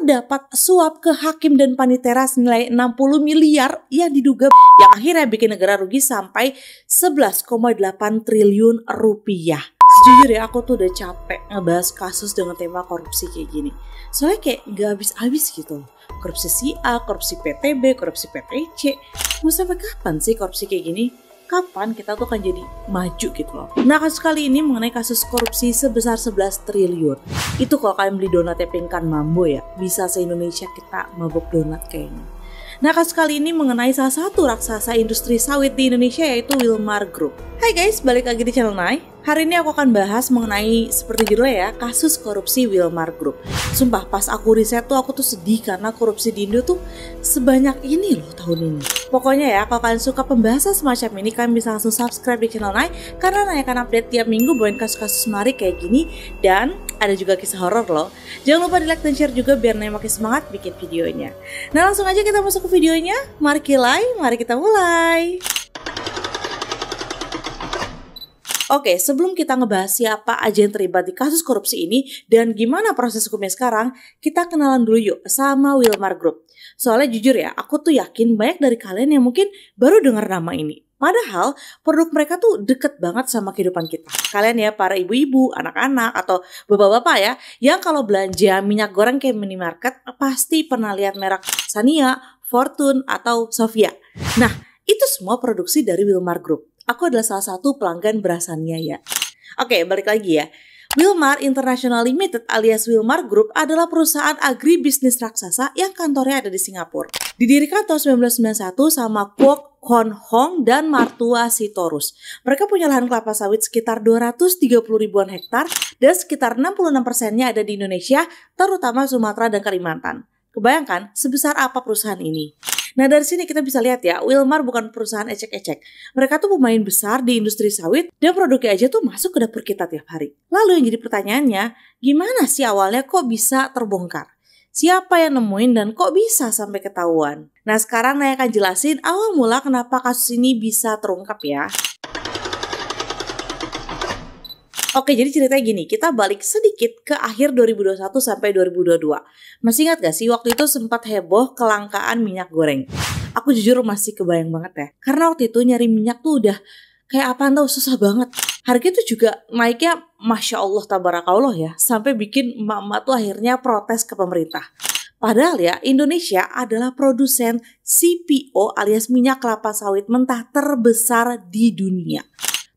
mendapat suap ke hakim dan panitera senilai 60 miliar yang diduga yang akhirnya bikin negara rugi sampai 11,8 triliun rupiah. Sejujurnya aku tuh udah capek ngebahas kasus dengan tema korupsi kayak gini. Soalnya kayak gak habis-habis gitu. Korupsi si A, korupsi PTB, korupsi PTC. Mau sampai kapan sih korupsi kayak gini? Kapan kita tuh akan jadi maju gitu loh. Nah, kasus kali ini mengenai kasus korupsi sebesar 11 triliun. Itu kalau kalian beli donatnya Pingkan Mambo ya, bisa se-Indonesia kita mabuk donat kayaknya. Nah, kasus kali ini mengenai salah satu raksasa industri sawit di Indonesia yaitu Wilmar Group. Hai guys, balik lagi di channel Nai. Hari ini aku akan bahas mengenai seperti judulnya ya, kasus korupsi Wilmar Group. Sumpah pas aku riset tuh aku tuh sedih karena korupsi di Indo tuh sebanyak ini loh tahun ini. Pokoknya ya, kalau kalian suka pembahasan semacam ini, kalian bisa langsung subscribe di channel Nai karena Nai akan update tiap minggu bawain kasus-kasus menarik kayak gini dan ada juga kisah horor loh. Jangan lupa di like dan share juga biar Nai makin semangat bikin videonya. Nah, langsung aja kita masuk ke videonya. Mari kita mulai. Oke, sebelum kita ngebahas siapa aja yang terlibat di kasus korupsi ini dan gimana proses hukumnya sekarang, kita kenalan dulu yuk sama Wilmar Group. Soalnya jujur ya, aku tuh yakin banyak dari kalian yang mungkin baru dengar nama ini. Padahal produk mereka tuh deket banget sama kehidupan kita. Kalian ya para ibu-ibu, anak-anak, atau bapak-bapak ya, yang kalau belanja minyak goreng kayak minimarket pasti pernah lihat merek Sania, Fortune, atau Sofia. Nah, itu semua produksi dari Wilmar Group. Aku adalah salah satu pelanggan berasannya ya. Oke, balik lagi ya. Wilmar International Limited alias Wilmar Group adalah perusahaan agribisnis raksasa yang kantornya ada di Singapura. Didirikan tahun 1991 sama Kwok Kon Hong dan Martua Sitorus. Mereka punya lahan kelapa sawit sekitar 230 ribuan hektar dan sekitar 66%-nya ada di Indonesia, terutama Sumatera dan Kalimantan. Kebayangkan sebesar apa perusahaan ini? Nah, dari sini kita bisa lihat ya, Wilmar bukan perusahaan ecek-ecek. Mereka tuh pemain besar di industri sawit dan produknya aja tuh masuk ke dapur kita tiap hari. Lalu yang jadi pertanyaannya, gimana sih awalnya kok bisa terbongkar? Siapa yang nemuin dan kok bisa sampai ketahuan? Nah, sekarang Naya akan jelasin awal mula kenapa kasus ini bisa terungkap ya. Oke, jadi ceritanya gini, kita balik sedikit ke akhir 2021 sampai 2022. Masih ingat gak sih waktu itu sempat heboh kelangkaan minyak goreng? Aku jujur masih kebayang banget ya. Karena waktu itu nyari minyak tuh udah kayak apaan tau, susah banget. Harga itu juga naiknya Masya Allah tabarakallah ya. Sampai bikin emak-emak tuh akhirnya protes ke pemerintah. Padahal ya, Indonesia adalah produsen CPO alias minyak kelapa sawit mentah terbesar di dunia.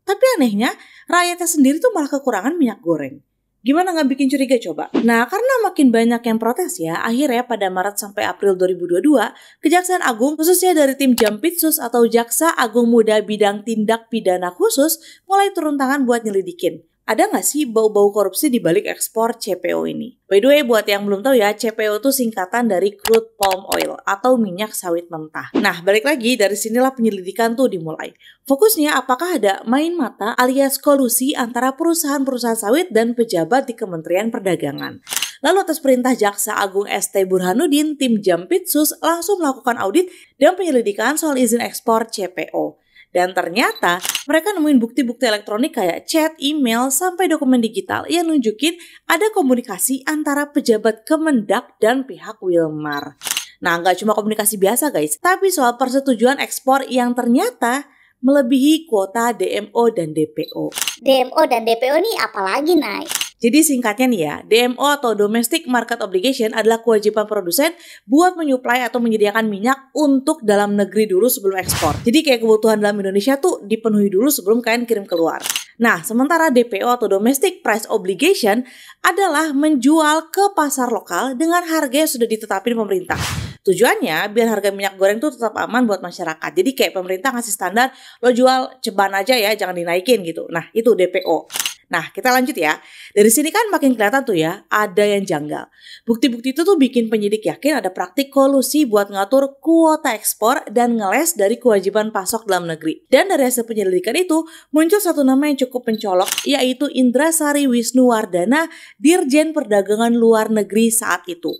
Tapi anehnya, rakyatnya sendiri tuh malah kekurangan minyak goreng. Gimana nggak bikin curiga coba? Nah, karena makin banyak yang protes ya, akhirnya pada Maret sampai April 2022, Kejaksaan Agung, khususnya dari tim Jampitsus atau Jaksa Agung Muda Bidang Tindak Pidana Khusus, mulai turun tangan buat nyelidikin. Ada nggak sih bau-bau korupsi di balik ekspor CPO ini? By the way, buat yang belum tahu ya, CPO itu singkatan dari crude palm oil atau minyak sawit mentah. Nah, balik lagi dari sinilah penyelidikan tuh dimulai. Fokusnya apakah ada main mata alias kolusi antara perusahaan-perusahaan sawit dan pejabat di Kementerian Perdagangan. Lalu atas perintah Jaksa Agung ST Burhanuddin, tim Jampitsus langsung melakukan audit dan penyelidikan soal izin ekspor CPO. Dan ternyata mereka nemuin bukti-bukti elektronik kayak chat, email, sampai dokumen digital yang nunjukin ada komunikasi antara pejabat Kemendak dan pihak Wilmar. Nah, nggak cuma komunikasi biasa guys, tapi soal persetujuan ekspor yang ternyata melebihi kuota DMO dan DPO. DMO dan DPO ini apalagi naik? Jadi singkatnya nih ya, DMO atau Domestic Market Obligation adalah kewajiban produsen buat menyuplai atau menyediakan minyak untuk dalam negeri dulu sebelum ekspor. Jadi kayak kebutuhan dalam Indonesia tuh dipenuhi dulu sebelum kalian kirim keluar. Nah, sementara DPO atau Domestic Price Obligation adalah menjual ke pasar lokal dengan harga yang sudah ditetapin pemerintah. Tujuannya biar harga minyak goreng tuh tetap aman buat masyarakat. Jadi kayak pemerintah ngasih standar, lo jual ceban aja ya, jangan dinaikin gitu. Nah, itu DPO. Nah, kita lanjut ya. Dari sini kan makin kelihatan tuh ya, ada yang janggal. Bukti-bukti itu tuh bikin penyidik yakin ada praktik kolusi buat ngatur kuota ekspor dan ngeles dari kewajiban pasok dalam negeri. Dan dari hasil penyelidikan itu, muncul satu nama yang cukup mencolok, yaitu Indrasari Wisnuwardana, Dirjen Perdagangan Luar Negeri saat itu.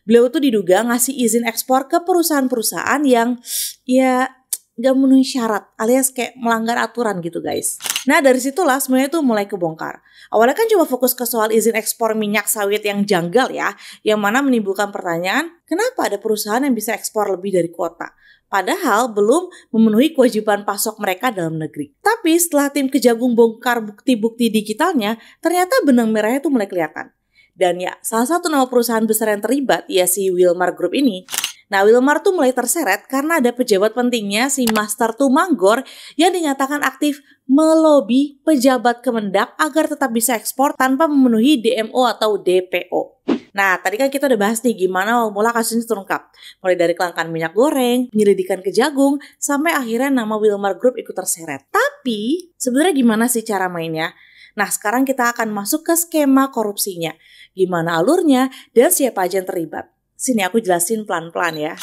Beliau tuh diduga ngasih izin ekspor ke perusahaan-perusahaan yang ya gak memenuhi syarat alias kayak melanggar aturan gitu guys. Nah, dari situlah semuanya tuh mulai kebongkar. Awalnya kan cuma fokus ke soal izin ekspor minyak sawit yang janggal ya, yang mana menimbulkan pertanyaan, kenapa ada perusahaan yang bisa ekspor lebih dari kuota? Padahal belum memenuhi kewajiban pasok mereka dalam negeri. Tapi setelah tim Kejagung bongkar bukti-bukti digitalnya, ternyata benang merahnya tuh mulai kelihatan. Dan ya, salah satu nama perusahaan besar yang terlibat ya si Wilmar Group ini. Nah, Wilmar tuh mulai terseret karena ada pejabat pentingnya si Master Tumanggor yang dinyatakan aktif melobi pejabat Kemendak agar tetap bisa ekspor tanpa memenuhi DMO atau DPO. Nah, tadi kan kita udah bahas nih gimana awal mula kasus ini terungkap. Mulai dari kelangkaan minyak goreng, penyelidikan Kejagung, sampai akhirnya nama Wilmar Group ikut terseret. Tapi, sebenarnya gimana sih cara mainnya? Nah, sekarang kita akan masuk ke skema korupsinya. Gimana alurnya, dan siapa aja yang terlibat. Sini aku jelasin pelan-pelan ya.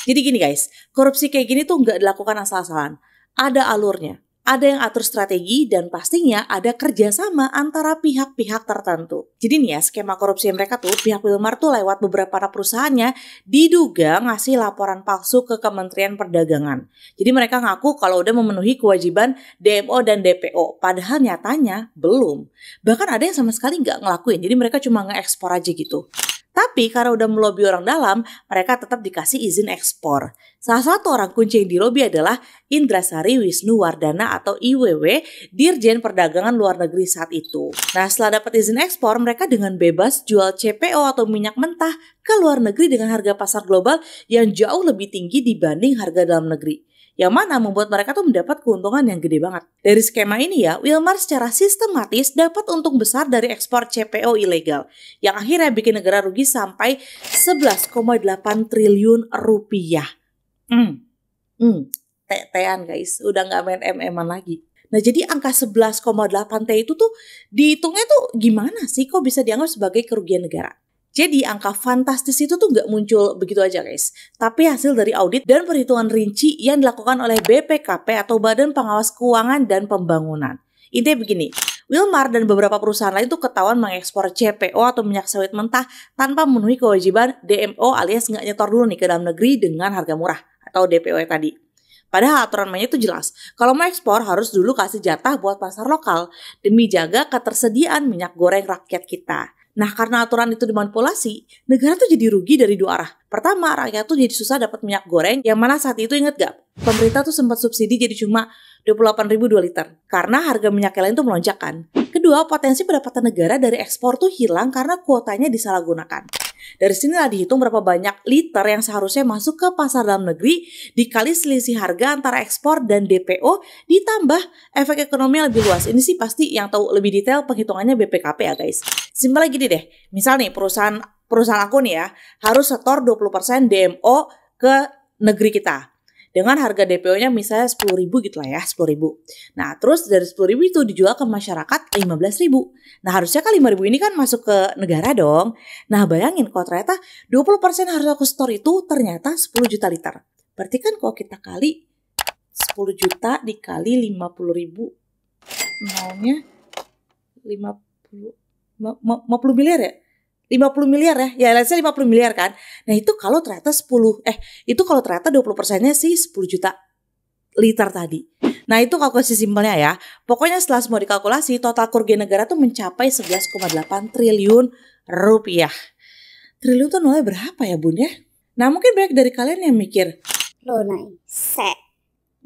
Jadi gini guys, korupsi kayak gini tuh nggak dilakukan asal-asalan. Ada alurnya. Ada yang atur strategi dan pastinya ada kerjasama antara pihak-pihak tertentu. Jadi nih ya, skema korupsi mereka tuh, pihak Wilmar tuh lewat beberapa anak perusahaannya diduga ngasih laporan palsu ke Kementerian Perdagangan. Jadi mereka ngaku kalau udah memenuhi kewajiban DMO dan DPO, padahal nyatanya belum. Bahkan ada yang sama sekali nggak ngelakuin, jadi mereka cuma nge-ekspor aja gitu. Tapi karena udah melobi orang dalam, mereka tetap dikasih izin ekspor. Salah satu orang kunci yang dilobi adalah Indrasari Wisnu Wardana atau IWW, Dirjen Perdagangan Luar Negeri saat itu. Nah, setelah dapat izin ekspor, mereka dengan bebas jual CPO atau minyak mentah ke luar negeri dengan harga pasar global yang jauh lebih tinggi dibanding harga dalam negeri. Yang mana membuat mereka tuh mendapat keuntungan yang gede banget. Dari skema ini ya, Wilmar secara sistematis dapat untung besar dari ekspor CPO ilegal. Yang akhirnya bikin negara rugi sampai 11,8 triliun rupiah. Tetean guys, udah gak main MM-an lagi. Nah jadi angka 11,8 T itu tuh dihitungnya tuh gimana sih kok bisa dianggap sebagai kerugian negara? Jadi angka fantastis itu tuh nggak muncul begitu aja guys, tapi hasil dari audit dan perhitungan rinci yang dilakukan oleh BPKP atau Badan Pengawas Keuangan dan Pembangunan. Intinya begini, Wilmar dan beberapa perusahaan lain tuh ketahuan mengekspor CPO atau minyak sawit mentah tanpa memenuhi kewajiban DMO alias nggak nyetor dulu nih ke dalam negeri dengan harga murah atau DPO tadi. Padahal aturan mainnya itu jelas, kalau mau ekspor harus dulu kasih jatah buat pasar lokal demi jaga ketersediaan minyak goreng rakyat kita. Nah, karena aturan itu dimanipulasi, negara tuh jadi rugi dari dua arah. Pertama, rakyat tuh jadi susah dapat minyak goreng, yang mana saat itu inget gak? Pemerintah tuh sempat subsidi jadi cuma 28.000 2 liter. Karena harga minyak lain tuh melonjak kan. Kedua, potensi pendapatan negara dari ekspor tuh hilang karena kuotanya disalahgunakan. Dari sinilah dihitung berapa banyak liter yang seharusnya masuk ke pasar dalam negeri dikali selisih harga antara ekspor dan DPO ditambah efek ekonomi yang lebih luas. Ini sih pasti yang tahu lebih detail penghitungannya BPKP ya guys. Simpelnya gini deh, misal nih perusahaan aku nih ya harus setor 20% DMO ke negeri kita. Dengan harga DPO-nya misalnya 10.000 gitu lah ya, 10.000. Nah, terus dari 10.000 itu dijual ke masyarakat 15.000. Nah, harusnya kan 5.000 ini kan masuk ke negara dong. Nah, bayangin kalau ternyata 20% harus aku store itu ternyata 10 juta liter. Berarti kan kalau kita kali 10 juta dikali 50.000, maunya 50 miliar ya? 50 miliar ya, let's say 50 miliar kan. Nah itu kalau ternyata 20%-nya sih 10 juta liter tadi. Nah itu kalkulasi simpelnya ya. Pokoknya setelah semua dikalkulasi, total kerugian negara tuh mencapai 11,8 triliun rupiah. Triliun tuh nolnya berapa ya bun ya? Nah mungkin banyak dari kalian yang mikir, loh Nay,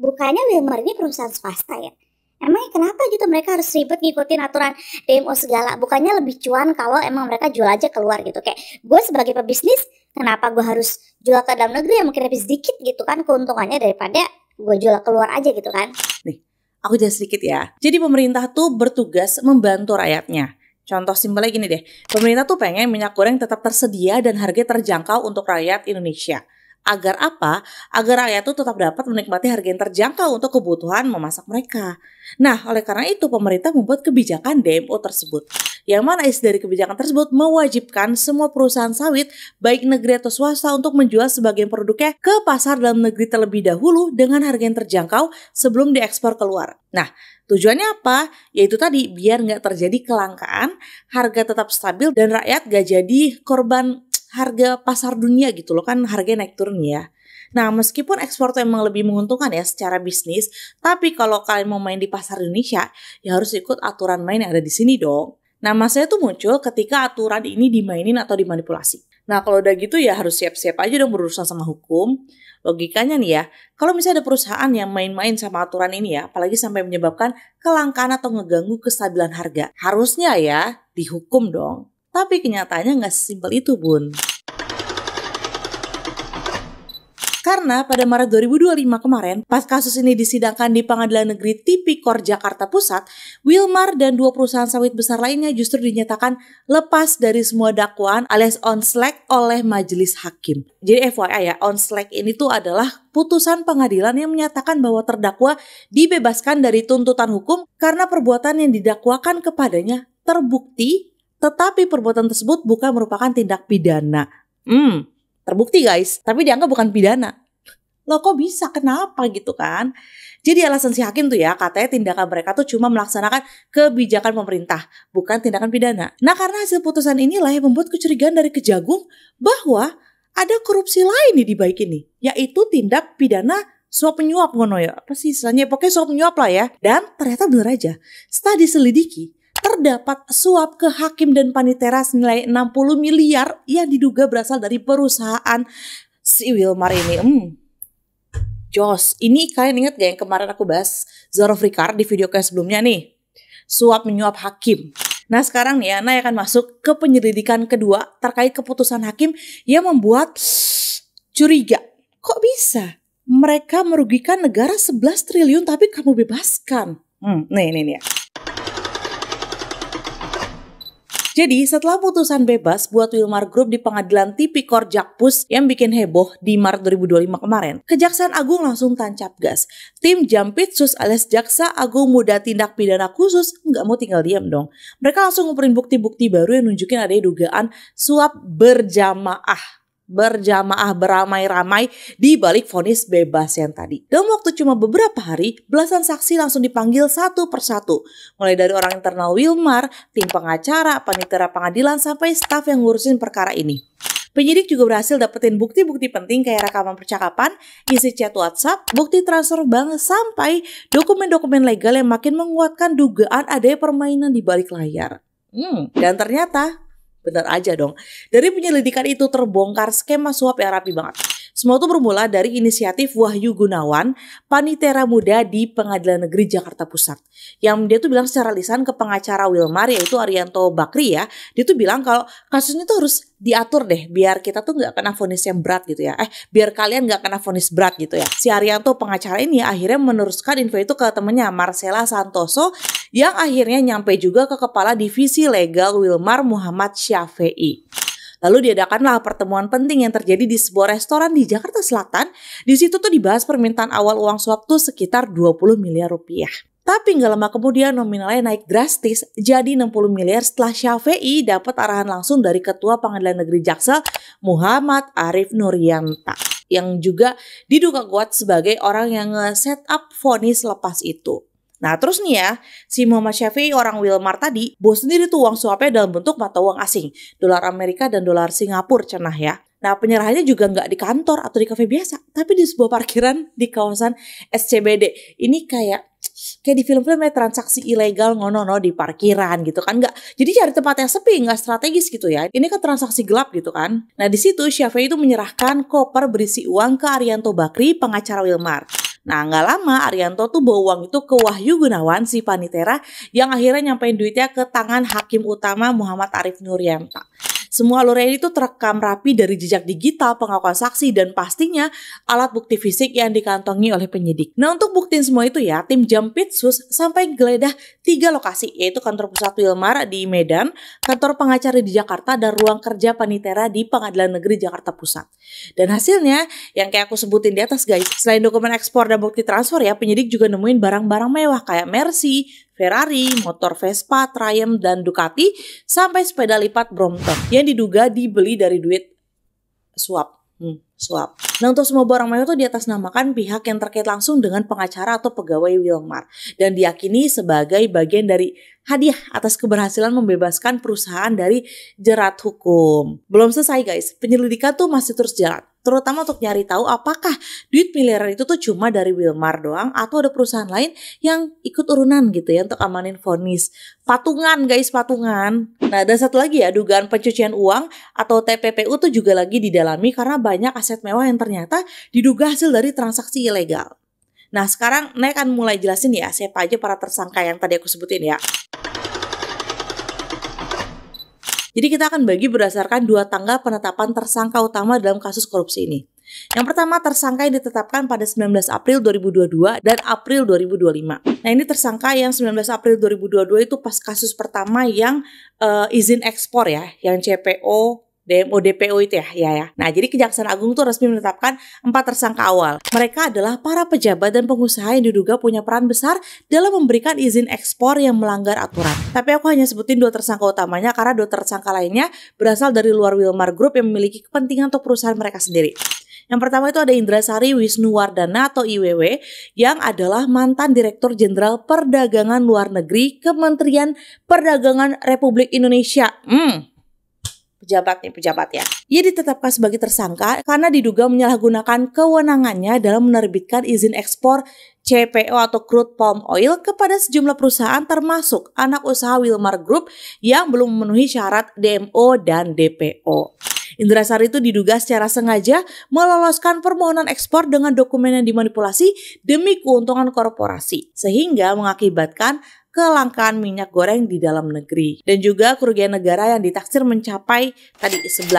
bukannya Wilmar ini perusahaan swasta ya? Emangnya kenapa gitu mereka harus ribet ngikutin aturan DMO segala? Bukannya lebih cuan kalau emang mereka jual aja keluar gitu. Kayak gue sebagai pebisnis, kenapa gue harus jual ke dalam negeri yang mungkin lebih sedikit gitu kan keuntungannya daripada gue jual keluar aja gitu kan. Nih, aku jelasin sedikit ya. Jadi pemerintah tuh bertugas membantu rakyatnya. Contoh simpelnya gini deh, pemerintah tuh pengen minyak goreng tetap tersedia dan harga terjangkau untuk rakyat Indonesia. Agar apa? Agar rakyat itu tetap dapat menikmati harga yang terjangkau untuk kebutuhan memasak mereka. Nah, oleh karena itu pemerintah membuat kebijakan DMO tersebut. Yang mana isi dari kebijakan tersebut mewajibkan semua perusahaan sawit, baik negeri atau swasta untuk menjual sebagian produknya ke pasar dalam negeri terlebih dahulu dengan harga yang terjangkau sebelum diekspor keluar. Nah, tujuannya apa? Yaitu tadi biar nggak terjadi kelangkaan, harga tetap stabil dan rakyat nggak jadi korban harga pasar dunia gitu loh kan harganya naik turun ya. Nah, meskipun ekspor tuh emang lebih menguntungkan ya secara bisnis, tapi kalau kalian mau main di pasar Indonesia, ya harus ikut aturan main yang ada di sini dong. Nah, masalahnya tuh muncul ketika aturan ini dimainin atau dimanipulasi. Nah, kalau udah gitu ya harus siap-siap aja dong berurusan sama hukum. Logikanya nih ya, kalau misalnya ada perusahaan yang main-main sama aturan ini ya, apalagi sampai menyebabkan kelangkaan atau ngeganggu kestabilan harga, harusnya ya dihukum dong. Tapi kenyataannya nggak sesimpel itu, Bun. Karena pada Maret 2025 kemarin, pas kasus ini disidangkan di Pengadilan Negeri Tipikor Jakarta Pusat, Wilmar dan 2 perusahaan sawit besar lainnya justru dinyatakan lepas dari semua dakwaan alias on slack oleh majelis hakim. Jadi FYI ya, on slack ini tuh adalah putusan pengadilan yang menyatakan bahwa terdakwa dibebaskan dari tuntutan hukum karena perbuatan yang didakwakan kepadanya terbukti, tetapi perbuatan tersebut bukan merupakan tindak pidana. Terbukti guys, tapi dianggap bukan pidana. Loh kok bisa? Kenapa gitu kan? Jadi alasan si hakim tuh ya, katanya tindakan mereka tuh cuma melaksanakan kebijakan pemerintah, bukan tindakan pidana. Nah karena hasil putusan inilah yang membuat kecurigaan dari Kejagung bahwa ada korupsi lain nih di baik ini, yaitu tindak pidana suap menyuap ngono ya. Apa sih istilahnya? Pokoknya suap menyuap lah ya. Dan ternyata bener aja, setelah diselidiki, terdapat suap ke hakim dan panitera senilai 60 miliar yang diduga berasal dari perusahaan si Wilmar ini. Jos, ini kalian ingat gak yang kemarin aku bahas Zoro Frikar di video kayak sebelumnya nih? Suap menyuap hakim. Nah sekarang nih Ana akan masuk ke penyelidikan kedua terkait keputusan hakim yang membuat curiga. Kok bisa? Mereka merugikan negara 11 triliun tapi kamu bebaskan. Nih ya. Jadi setelah putusan bebas buat Wilmar Group di Pengadilan Tipikor Jakpus yang bikin heboh di Maret 2025 kemarin, Kejaksaan Agung langsung tancap gas. Tim Jampitsus alias Jaksa Agung Muda Tindak Pidana Khusus nggak mau tinggal diam dong. Mereka langsung ngumpulin bukti-bukti baru yang nunjukin adanya dugaan suap berjamaah beramai-ramai di balik vonis bebas yang tadi. Dalam waktu cuma beberapa hari, belasan saksi langsung dipanggil satu persatu. Mulai dari orang internal Wilmar, tim pengacara, panitera pengadilan, sampai staf yang ngurusin perkara ini. Penyidik juga berhasil dapetin bukti-bukti penting kayak rekaman percakapan, isi chat WhatsApp, bukti transfer bank, sampai dokumen-dokumen legal yang makin menguatkan dugaan adanya permainan di balik layar. Dan ternyata benar aja dong. Dari penyelidikan itu terbongkar skema suap yang rapi banget. Semua itu bermula dari inisiatif Wahyu Gunawan, panitera muda di Pengadilan Negeri Jakarta Pusat. Yang dia tuh bilang secara lisan ke pengacara Wilmar yaitu Arianto Bakri ya. Dia tuh bilang kalau kasusnya tuh harus diatur deh biar kita tuh gak kena vonis yang berat gitu ya. Biar kalian gak kena vonis berat gitu ya. Si Arianto pengacara ini akhirnya meneruskan info itu ke temennya Marcella Santoso yang akhirnya nyampe juga ke Kepala Divisi Legal Wilmar Muhammad Syafi'i. Lalu diadakanlah pertemuan penting yang terjadi di sebuah restoran di Jakarta Selatan. Di situ tuh dibahas permintaan awal uang suap tuh sekitar 20 miliar rupiah. Tapi nggak lama kemudian nominalnya naik drastis jadi 60 miliar setelah Syafi'i dapat arahan langsung dari Ketua Pengadilan Negeri Jaksel Muhammad Arif Nuryanta yang juga diduga kuat sebagai orang yang nge-set up vonis lepas itu. Nah terus nih ya, si Muhammad Syafi'i orang Wilmar tadi bawa sendiri tuh uang suapnya dalam bentuk mata uang asing, dolar Amerika dan dolar Singapura cenah ya. Nah penyerahannya juga nggak di kantor atau di kafe biasa, tapi di sebuah parkiran di kawasan SCBD. Ini kayak di film-film ya transaksi ilegal ngono di parkiran gitu kan, nggak. Jadi cari tempat yang sepi, nggak strategis gitu ya. Ini kan transaksi gelap gitu kan. Nah di situ Syafi'i itu menyerahkan koper berisi uang ke Arianto Bakri, pengacara Wilmar. Nah nggak lama Arianto tuh bawa uang itu ke Wahyu Gunawan si panitera yang akhirnya nyampein duitnya ke tangan Hakim Utama Muhammad Arif Nuryanta. Semua alurnya ini tuh terekam rapi dari jejak digital, pengakuan saksi, dan pastinya alat bukti fisik yang dikantongi oleh penyidik. Nah untuk buktiin semua itu ya, tim Jampitsus sampai geledah 3 lokasi, yaitu kantor pusat Wilmar di Medan, kantor pengacara di Jakarta, dan ruang kerja panitera di Pengadilan Negeri Jakarta Pusat. Dan hasilnya, yang kayak aku sebutin di atas guys, selain dokumen ekspor dan bukti transfer ya, penyidik juga nemuin barang-barang mewah kayak Mercy, Ferrari, motor Vespa, Triumph, dan Ducati, sampai sepeda lipat Brompton yang diduga dibeli dari duit suap. suap. Nah, untuk semua barang mewah itu diatasnamakan pihak yang terkait langsung dengan pengacara atau pegawai Wilmar dan diyakini sebagai bagian dari hadiah atas keberhasilan membebaskan perusahaan dari jerat hukum. Belum selesai guys, penyelidikan tuh masih terus jalan. Terutama untuk nyari tahu apakah duit miliaran itu tuh cuma dari Wilmar doang atau ada perusahaan lain yang ikut urunan gitu ya untuk amanin vonis. Patungan guys, patungan. Nah, dan satu lagi ya, dugaan pencucian uang atau TPPU tuh juga lagi didalami karena banyak aset mewah yang ternyata diduga hasil dari transaksi ilegal. Nah, sekarang Nek akan mulai jelasin ya siapa aja para tersangka yang tadi aku sebutin ya. Jadi kita akan bagi berdasarkan 2 tanggal penetapan tersangka utama dalam kasus korupsi ini. Yang pertama, tersangka yang ditetapkan pada 19 April 2022 dan April 2025. Nah, ini tersangka yang 19 April 2022 itu pas kasus pertama yang izin ekspor ya, yang CPO, DMO, DPO itu ya. Nah, jadi Kejaksaan Agung tuh resmi menetapkan 4 tersangka awal. Mereka adalah para pejabat dan pengusaha yang diduga punya peran besar dalam memberikan izin ekspor yang melanggar aturan. Tapi aku hanya sebutin 2 tersangka utamanya karena 2 tersangka lainnya berasal dari luar Wilmar Group yang memiliki kepentingan untuk perusahaan mereka sendiri. Yang pertama itu ada Indrasari Wisnuwardana atau IWW yang adalah mantan Direktur Jenderal Perdagangan Luar Negeri Kementerian Perdagangan Republik Indonesia. Pejabat ya. Ia ditetapkan sebagai tersangka karena diduga menyalahgunakan kewenangannya dalam menerbitkan izin ekspor CPO atau crude palm oil kepada sejumlah perusahaan termasuk anak usaha Wilmar Group yang belum memenuhi syarat DMO dan DPO. Indrasari itu diduga secara sengaja meloloskan permohonan ekspor dengan dokumen yang dimanipulasi demi keuntungan korporasi sehingga mengakibatkan kelangkaan minyak goreng di dalam negeri dan juga kerugian negara yang ditaksir mencapai tadi 11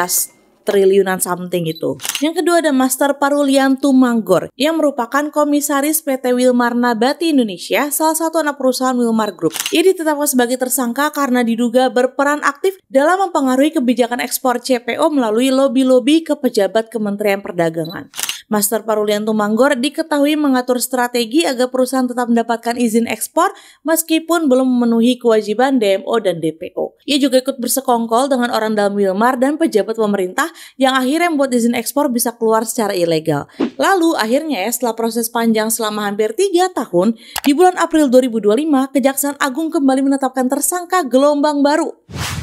triliunan something itu. Yang kedua ada Master Parulian Tumanggor yang merupakan komisaris PT Wilmar Nabati Indonesia, salah satu anak perusahaan Wilmar Group. Ia ditetapkan sebagai tersangka karena diduga berperan aktif dalam mempengaruhi kebijakan ekspor CPO melalui lobi-lobi ke pejabat Kementerian Perdagangan. Master Parulian Tumanggor diketahui mengatur strategi agar perusahaan tetap mendapatkan izin ekspor meskipun belum memenuhi kewajiban DMO dan DPO. Ia juga ikut bersekongkol dengan orang dalam Wilmar dan pejabat pemerintah yang akhirnya membuat izin ekspor bisa keluar secara ilegal. Lalu akhirnya setelah proses panjang selama hampir 3 tahun, di bulan April 2025, Kejaksaan Agung kembali menetapkan tersangka gelombang baru.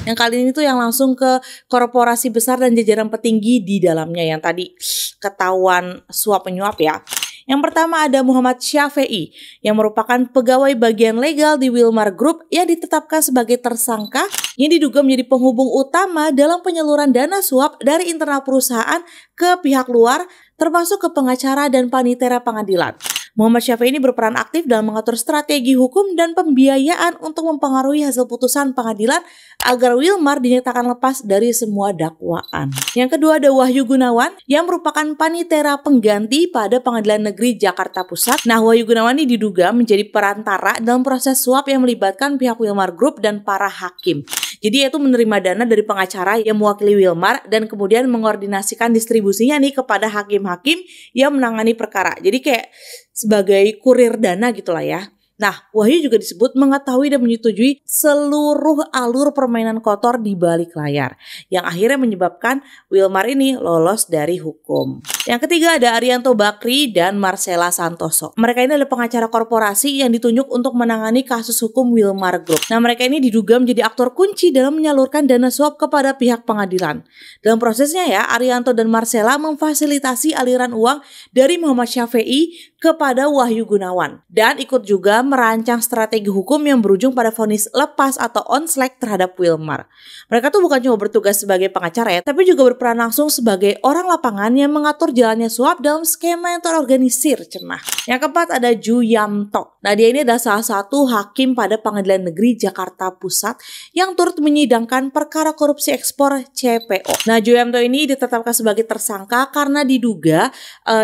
Yang kali ini tuh yang langsung ke korporasi besar dan jajaran petinggi di dalamnya yang tadi ketahuan suap penyuap ya. Yang pertama ada Muhammad Syafi'i yang merupakan pegawai bagian legal di Wilmar Group yang ditetapkan sebagai tersangka yang diduga menjadi penghubung utama dalam penyaluran dana suap dari internal perusahaan ke pihak luar termasuk ke pengacara dan panitera pengadilan. Muhammad Syafi'i ini berperan aktif dalam mengatur strategi hukum dan pembiayaan untuk mempengaruhi hasil putusan pengadilan agar Wilmar dinyatakan lepas dari semua dakwaan. Yang kedua ada Wahyu Gunawan yang merupakan panitera pengganti pada Pengadilan Negeri Jakarta Pusat. Nah, Wahyu Gunawan ini diduga menjadi perantara dalam proses suap yang melibatkan pihak Wilmar Group dan para hakim. Jadi yaitu menerima dana dari pengacara yang mewakili Wilmar dan kemudian mengordinasikan distribusinya nih kepada hakim-hakim yang menangani perkara. Jadi kayak sebagai kurir dana gitulah ya. Nah, Wahyu juga disebut mengetahui dan menyetujui seluruh alur permainan kotor di balik layar yang akhirnya menyebabkan Wilmar ini lolos dari hukum. Yang ketiga ada Arianto Bakri dan Marcella Santoso. Mereka ini adalah pengacara korporasi yang ditunjuk untuk menangani kasus hukum Wilmar Group. Nah, mereka ini diduga menjadi aktor kunci dalam menyalurkan dana suap kepada pihak pengadilan. Dalam prosesnya ya, Arianto dan Marcella memfasilitasi aliran uang dari Muhammad Syafi'i kepada Wahyu Gunawan dan ikut juga merancang strategi hukum yang berujung pada vonis lepas atau on-select terhadap Wilmar. Mereka tuh bukan cuma bertugas sebagai pengacara ya, tapi juga berperan langsung sebagai orang lapangan yang mengatur jalannya suap dalam skema yang terorganisir cenah. Yang keempat ada Ju Yamto. Nah, dia ini adalah salah satu hakim pada Pengadilan Negeri Jakarta Pusat yang turut menyidangkan perkara korupsi ekspor CPO. Nah, Ju Yamto ini ditetapkan sebagai tersangka karena diduga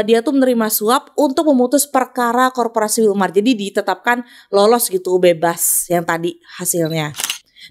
dia tuh menerima suap untuk memutus perkara korporasi Wilmar. Jadi ditetapkan lolos gitu, bebas yang tadi hasilnya.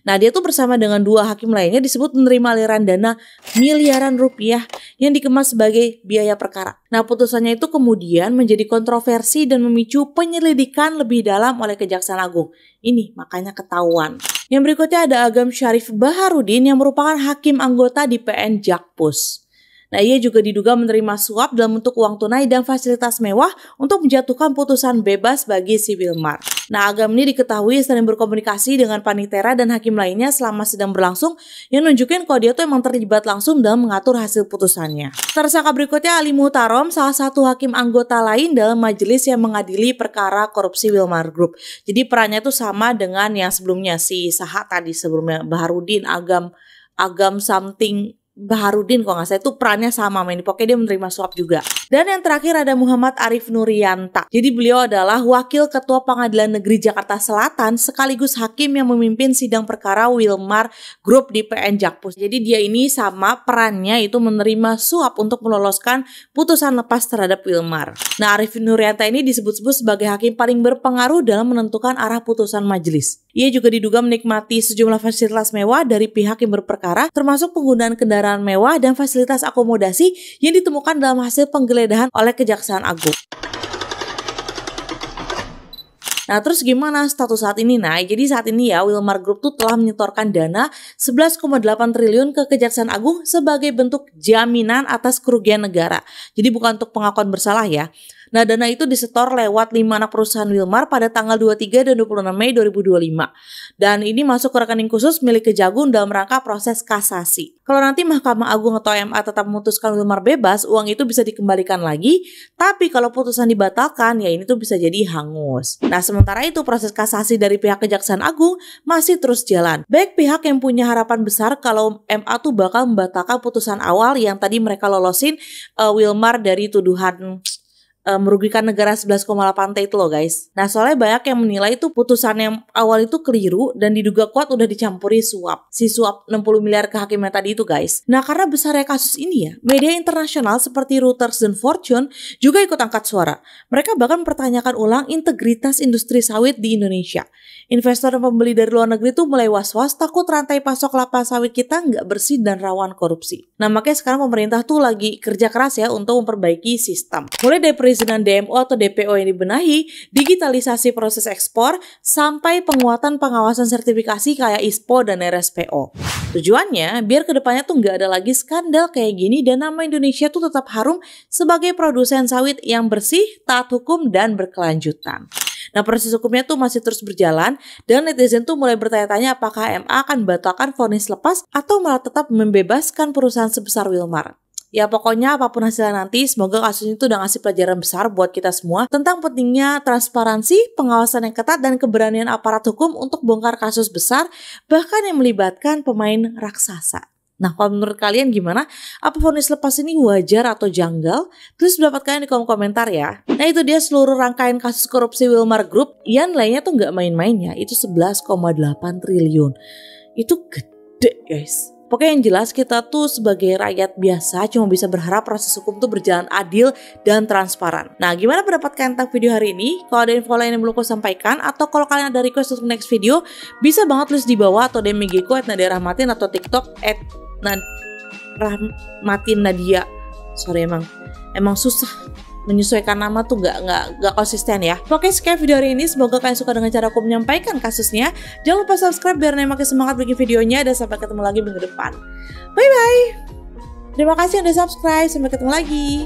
Nah, dia tuh bersama dengan 2 hakim lainnya disebut menerima aliran dana miliaran rupiah yang dikemas sebagai biaya perkara. Nah, putusannya itu kemudian menjadi kontroversi dan memicu penyelidikan lebih dalam oleh Kejaksaan Agung. Ini makanya ketahuan. Yang berikutnya ada Agam Syarif Baharudin yang merupakan hakim anggota di PN Jakpus. Nah, ia juga diduga menerima suap dalam bentuk uang tunai dan fasilitas mewah untuk menjatuhkan putusan bebas bagi si Wilmar. Nah, Agam ini diketahui sering berkomunikasi dengan panitera dan hakim lainnya selama sidang berlangsung yang nunjukin kalau dia tuh emang terlibat langsung dalam mengatur hasil putusannya. Tersangka berikutnya Ali Muhtarom, salah satu hakim anggota lain dalam majelis yang mengadili perkara korupsi Wilmar Group. Jadi perannya tuh sama dengan yang sebelumnya, si Saha tadi sebelumnya, Baharudin, Agam something Baharudin kalau nggak salah, itu perannya sama ini. Pokoknya dia menerima suap juga. Dan yang terakhir ada Muhammad Arif Nurianta. Jadi beliau adalah Wakil Ketua Pengadilan Negeri Jakarta Selatan sekaligus hakim yang memimpin sidang perkara Wilmar Group di PN Jakpus. Jadi dia ini sama perannya itu menerima suap untuk meloloskan putusan lepas terhadap Wilmar. Nah, Arif Nurianta ini disebut-sebut sebagai hakim paling berpengaruh dalam menentukan arah putusan majelis. Ia juga diduga menikmati sejumlah fasilitas mewah dari pihak yang berperkara, termasuk penggunaan kendaraan mewah dan fasilitas akomodasi yang ditemukan dalam hasil penggeledahan oleh Kejaksaan Agung. Nah, terus gimana status saat ini? Nah, jadi saat ini ya Wilmar Group tuh telah menyetorkan dana 11,8 triliun ke Kejaksaan Agung sebagai bentuk jaminan atas kerugian negara. Jadi bukan untuk pengakuan bersalah ya. Nah, dana itu disetor lewat 5 anak perusahaan Wilmar pada tanggal 23 dan 26 Mei 2025. Dan ini masuk ke rekening khusus milik Kejagung dalam rangka proses kasasi. Kalau nanti Mahkamah Agung atau MA tetap memutuskan Wilmar bebas, uang itu bisa dikembalikan lagi. Tapi kalau putusan dibatalkan, ya ini tuh bisa jadi hangus. Nah, sementara itu proses kasasi dari pihak Kejaksaan Agung masih terus jalan. Baik pihak yang punya harapan besar kalau MA tuh bakal membatalkan putusan awal yang tadi mereka lolosin Wilmar dari tuduhan merugikan negara 11,8 T itu loh guys. Nah, soalnya banyak yang menilai itu putusan yang awal itu keliru dan diduga kuat udah dicampuri suap. Si suap 60 miliar ke hakimnya tadi itu guys. Nah, karena besarnya kasus ini ya, media internasional seperti Reuters dan Fortune juga ikut angkat suara. Mereka bahkan mempertanyakan ulang integritas industri sawit di Indonesia. Investor dan pembeli dari luar negeri tuh mulai was-was takut rantai pasok kelapa sawit kita nggak bersih dan rawan korupsi. Nah, makanya sekarang pemerintah tuh lagi kerja keras ya untuk memperbaiki sistem. Mulai dari perizinan DMO atau DPO yang dibenahi, digitalisasi proses ekspor, sampai penguatan pengawasan sertifikasi kayak ISPO dan RSPO. Tujuannya biar kedepannya tuh nggak ada lagi skandal kayak gini dan nama Indonesia tuh tetap harum sebagai produsen sawit yang bersih, taat hukum, dan berkelanjutan. Nah, proses hukumnya tuh masih terus berjalan dan netizen tuh mulai bertanya-tanya apakah MA akan batalkan vonis lepas atau malah tetap membebaskan perusahaan sebesar Wilmar. Ya pokoknya apapun hasilnya nanti, semoga kasus ini tuh udah ngasih pelajaran besar buat kita semua tentang pentingnya transparansi, pengawasan yang ketat, dan keberanian aparat hukum untuk bongkar kasus besar, bahkan yang melibatkan pemain raksasa. Nah, kalau menurut kalian gimana? Apa vonis lepas ini wajar atau janggal? Tulis pendapat kalian di kolom komentar ya. Nah, itu dia seluruh rangkaian kasus korupsi Wilmar Group. Yang lainnya tuh nggak main-main ya, itu 11,8 triliun. Itu gede guys. Pokoknya yang jelas kita tuh sebagai rakyat biasa cuma bisa berharap proses hukum tuh berjalan adil dan transparan. Nah, gimana pendapat kalian tentang video hari ini? Kalau ada info lain yang belum aku sampaikan atau kalau kalian ada request untuk next video, bisa banget tulis di bawah atau DM IG ku @nadia_rahmatin atau TikTok @rahmatin_nadia. Sorry emang susah menyesuaikan nama tuh gak konsisten ya. Oke, sekian video hari ini. Semoga kalian suka dengan cara aku menyampaikan kasusnya. Jangan lupa subscribe biar Nadia makin semangat bikin videonya. Dan sampai ketemu lagi minggu depan. Bye bye. Terima kasih yang udah subscribe. Sampai ketemu lagi.